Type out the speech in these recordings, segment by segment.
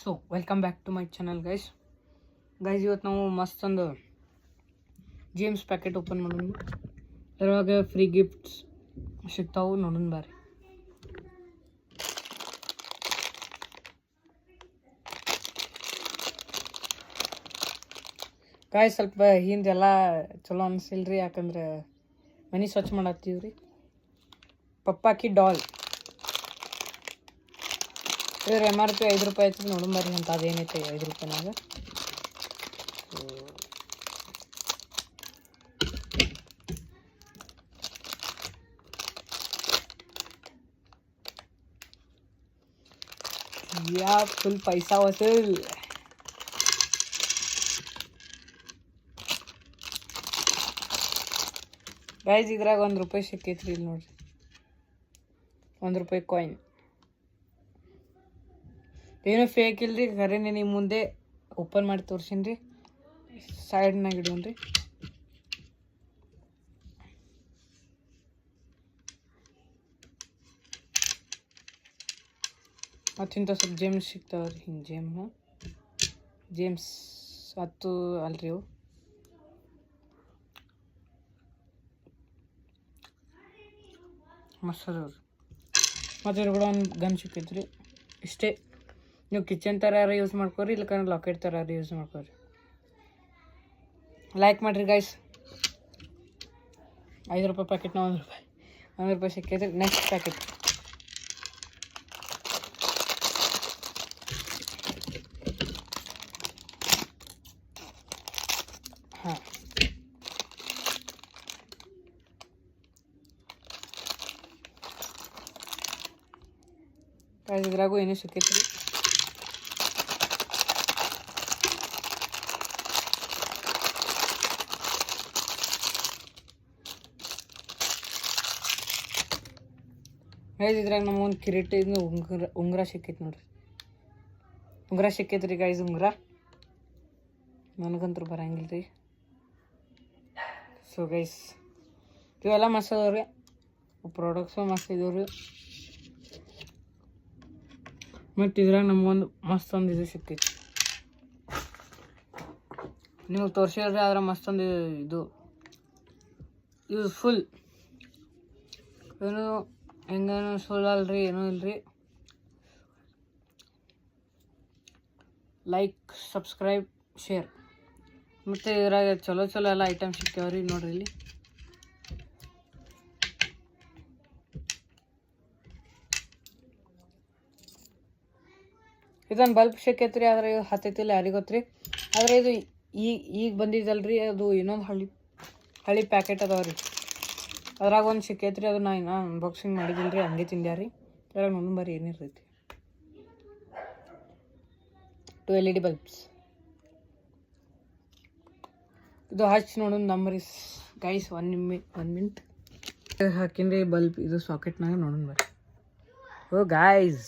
So welcome back to my channel guys ಇವತ್ತು ನಾವು ಮಸ್ತ್ ಒಂದು ಜೇಮ್ಸ್ ಪ್ಯಾಕೆಟ್ ಓಪನ್ ಮಾಡೋಣ. ಅದರೊಳಗೆ ಫ್ರೀ ಗಿಫ್ಟ್ಸ್ ಸಿಗ್ತಾವು, ನೋಡೋಣ ಬಾರಿ. ಗಾಯ್ಸ್ ಸ್ವಲ್ಪ ಹಿಂದೆಲ್ಲ ಚಲೋ ಅನಿಸಿಲ್ರಿ, ಯಾಕಂದ್ರೆ ಮನೆ ಸ್ವಚ್ಛ ಮಾಡತ್ತೀವ್ರಿ. ಪಪ್ಪಾಕಿ ಡಾಲ್ ಇದ್ರ MRP 5 ರೂಪಾಯಿ ಐತಿ, ನೋಡೋಣ ಬರ್ರಿ ಅಂತ ಅದೇನೈತೆ 5 ರೂಪಾಯಿನಾಗ. ಯಾ ಫುಲ್ ಪೈಸಾ ವಸೂಲ್. ಗೈಸ್ ಇದ್ರಾಗ 1 ರೂಪಾಯಿ ಸಿಕ್ಕೈತ್ರಿ, ಇಲ್ಲಿ ನೋಡ್ರಿ 1 ರೂಪಾಯಿ ಕಾಯಿನ್. ಏನೂ ಫೇಕ್ ಇಲ್ರಿ, ಖರೇನೆ ನಿಮ್ಮ ಮುಂದೆ ಓಪನ್ ಮಾಡಿ ತೋರ್ಸೀನಿ ರೀ. ಸೈಡ್ನಾಗ ಇಡೋನ್ರಿ. ಮತ್ತಿಂತ ಸ್ವಲ್ಪ ಜೇಮ್ಸ್ ಸಿಗ್ತಾವ್ರಿ, ಹಿಂಗೆ ಜೇಮ್ಸ್ 10 ಅಲ್ರಿ ಅವು. ಮಸ್ತ್ ಅದಾವ್ರಿ. ಮತ್ತು ಇದ್ರ ಕೂಡ ಒಂದು ಗನ್ ಸಿಕ್ಕೈತ್ರಿ. ಇಷ್ಟೇ, ನೀವು ಕಿಚನ್ ಥರ ಯೂಸ್ ಮಾಡ್ಕೊರಿ, ಇಲ್ಲಕಂದ್ರೆ ಲಾಕೆಟ್ ಥರ ಯೂಸ್ ಮಾಡ್ಕೊರಿ. ಲೈಕ್ ಮಾಡಿರಿ ಗೈಸ್. 5 ರೂಪಾಯಿ ಪ್ಯಾಕೆಟ್ನ 1 ರೂಪಾಯಿ ಸಿಕ್ಕೈತ್ರಿ. ನೆಕ್ಸ್ಟ್ ಪ್ಯಾಕೆಟ್ ಹಾಂ, ಇದ್ರಾಗೂ ಏನೂ ಸಿಕ್ಕೈತ್ರಿ. ಗೈಸ್ ಇದ್ರಾಗ ನಮಗೊಂದು ಕಿರೀಟಿಂದ ಉಂಗುರ ಸಿಕ್ಕೈತಿ ನೋಡ್ರಿ. ಉಂಗುರ ಸಿಕ್ಕೈತ್ರಿ ಗೈಸ್. ಉಂಗುರ ನನಗಂತೂ ಬರಂಗಿಲ್ಲ ರೀ. ಸೊ ಗೈಸ್ ಇವೆಲ್ಲ ಮಸ್ತ್ ಅದಾವ್ರಿ, ಪ್ರಾಡಕ್ಟ್ಸು ಮಸ್ತ್ ಇದಾವ್ರಿ. ಮತ್ತು ಇದ್ರಾಗ ನಮಗೊಂದು ಮಸ್ತ್ ಒಂದು ಇದು ಸಿಕ್ಕೈತಿ, ನಿಮಗೆ ತೋರಿಸಿದ್ರಿ. ಆದ್ರೆ ಮಸ್ತ್ ಒಂದು ಇದು ಯೂಸ್ಫುಲ್, ಏನು ಹೆಂಗೇನು ಸುಳ್ಳಲ್ರಿ, ಏನೂ ಇಲ್ರಿ. Like, subscribe, share. ಮತ್ತು ಇದ್ರಾಗ ಚಲೋ ಎಲ್ಲ ಐಟಮ್ ಸಿಕ್ಕ್ಯಾವ್ರಿ, ನೋಡ್ರಿ ಇಲ್ಲಿ. ಇದೊಂದು ಬಲ್ಬ್ ಸಿಕ್ಕೈತ್ರಿ, ಆದರೆ ಇದು ಹತ್ತೈತಿಲ್ಲ ಯಾರಿಗೆ ಗೊತ್ತ್ರಿ. ಆದರೆ ಇದು ಈಗ ಬಂದಿದ್ದಲ್ರಿ, ಅದು ಇನ್ನೊಂದು ಹಳಿ ಪ್ಯಾಕೆಟ್ ಅದಾವ್ರಿ. ಅದ್ರಾಗ ಒಂದು ಸಿಕ್ಕೈತ್ರಿ, ಅದು ನಾ ಇನ್ನೂ ಅನ್ಬಾಕ್ಸಿಂಗ್ ಮಾಡಿದಿಲ್ಲ ರೀ, ಹಂಗೆ ತಿಂದ್ಯಾರಿ. ಅದ್ರಾಗ ನೋಡೋಣ ಬರ್ರಿ ಏನಿರ್ತೈತಿ. 2 LED ಬಲ್ಬ್ಸ್. ಇದು ಹಚ್ಚಿ ನೋಡೋಣ ನಂಬರಿ ಗೈಸ್. 1 ಮಿನಿಟ್ ಹಾಕಿನ್ರಿ ಬಲ್ಬ್ ಇದು ಸಾಕೆಟ್ನಾಗ, ನೋಡೋಣ ಬರ್ರಿ. ಓ ಗೈಸ್,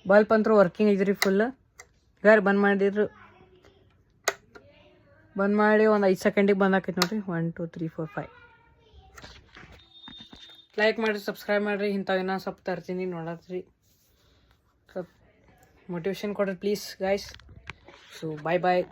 ಬಲ್ಪ್ ಅಂತೂ ವರ್ಕಿಂಗ್ ಐತ್ರಿ ಫುಲ್. ಯಾರು ಬಂದ್ ಮಾಡಿದ್ರು, ಬಂದ್ ಮಾಡಿ ಒಂದು 5 ಸೆಕೆಂಡಿಗೆ ಬಂದ್ ಆಕೈತಿ ನೋಡ್ರಿ. 1 2 3 4 5. ಲೈಕ್ ಮಾಡಿರಿ, ಸಬ್ಸ್ಕ್ರೈಬ್ ಮಾಡಿರಿ. ಇಂಥವು ಇನ್ನೂ ಸ್ವಲ್ಪ ತರ್ತೀನಿ, ನೋಡತ್ರಿ. ಸ್ವಲ್ಪ ಮೋಟಿವೇಶನ್ ಕೊಡ್ರಿ ಪ್ಲೀಸ್ ಗೈಸ್. So bye.